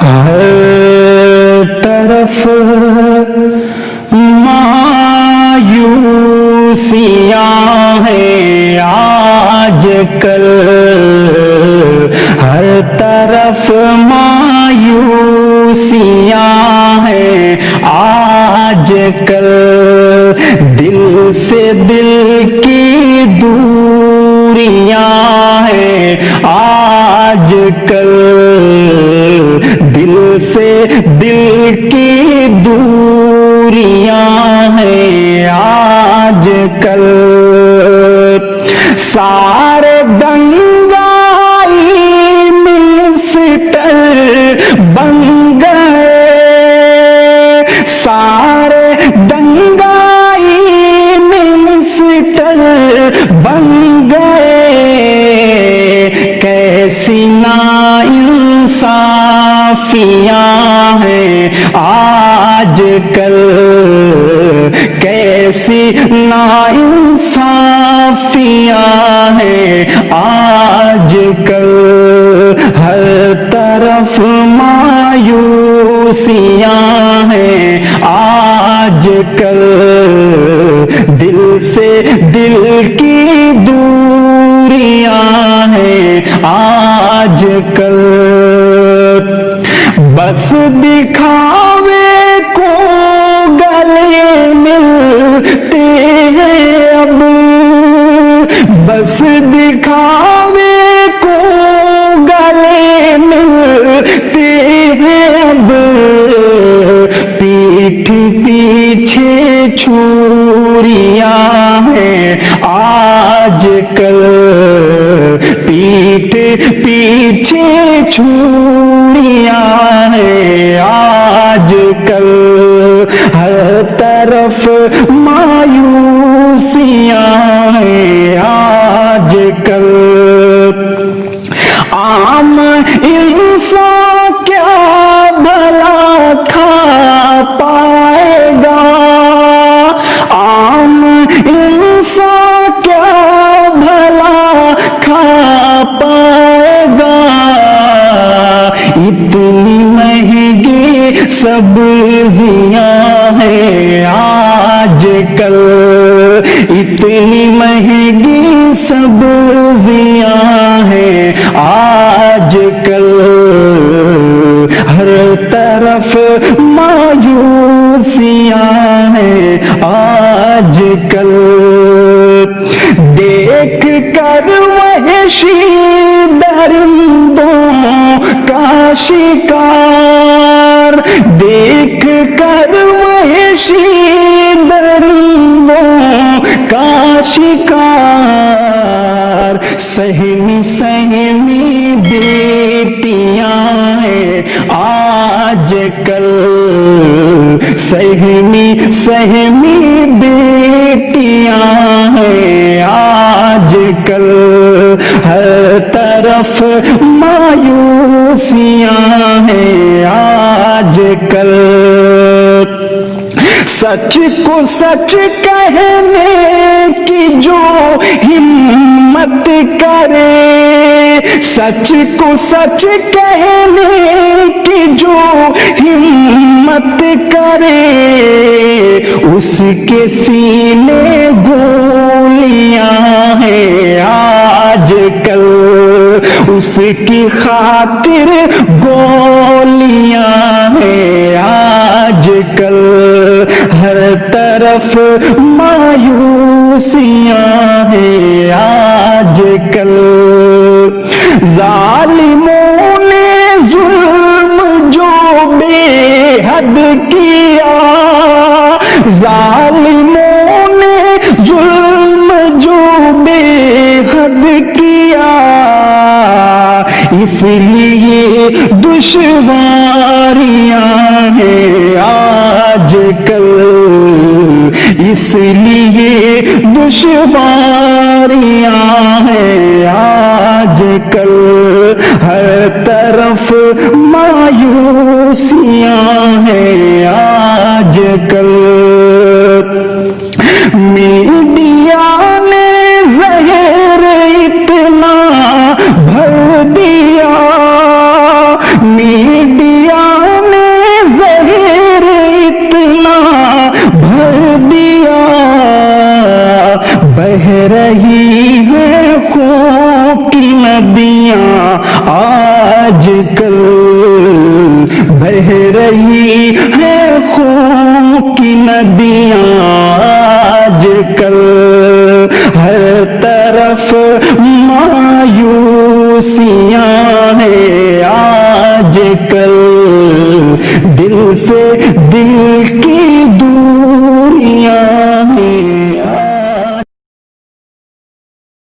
ہر طرف مایوسیاں ہیں آج کل، ہر طرف مایوسیاں ہیں آج کل، دل سے دل کی دوریاں ہیں آج کل، دل سے دل کی دوریاں ہیں آج کل، سارے دنگائی منسٹر بن گئے، سارے دنگائی منسٹر بن گئے، کیسی ناانصافیاں ہیں آج کل، کیسی ناانصافیاں ہیں آج کل، ہر طرف مایوسیاں ہیں آج کل، دل سے دل کی دوریاں ہیں آج کل، بس دکھاوے کو گلے ملتے ہیں اب، بس دکھاوے کو گلے ملتے ہیں اب، پیٹھ پیچھے چھریاں ہیں آج کل، پیٹھ پیچھے چھریاں ہیں آج کل، ہر طرف مایوسیاں ہیں آج کل، عام انسان کیا بھلا کھا پائے گا، عام انسان کیا بھلا کھا پائے گا، اتنی مہنگی سبزیاں ہیں آج کل، اتنی مہنگی سبزیاں ہیں آج کل، ہر طرف مایوسیاں ہیں آج کل، دیکھ کر وحشی درندوں کا شکار، دیکھ کر وحشی درندوں کا شکار، سہمی سہمی بیٹیاں ہیں آج کل، سہمی سہمی بیٹیاں ہیں آج کل، ہر طرف مایوسیاں ہیں آج کل، سچ کو سچ کہنے کی جو ہمت کرے، سچ کو سچ کہنے کی جو ہمت کرے، اس کے سینے گولیاں ہیں آج کل، اس کی خاطر گولیاں ہیں آج کل، ہر طرف مایوسیاں ہیں آج کل، ظالموں نے ظلم جو بے حد کیا، ظالموں نے ظلم جو بے حد کیا، اس لیے دشواریاں ہیں آج کل، اس لیے دشواریاں ہیں آج کل، ہر طرف مایوسیاں ہیں آج کل، میڈیا نے زہر اتنا بھر دیا، میڈیا بہہ رہی ہے خون کی ندیاں آج کل، ہر طرف مایوسیاں ہیں آج کل، دل سے دل کی دوریاں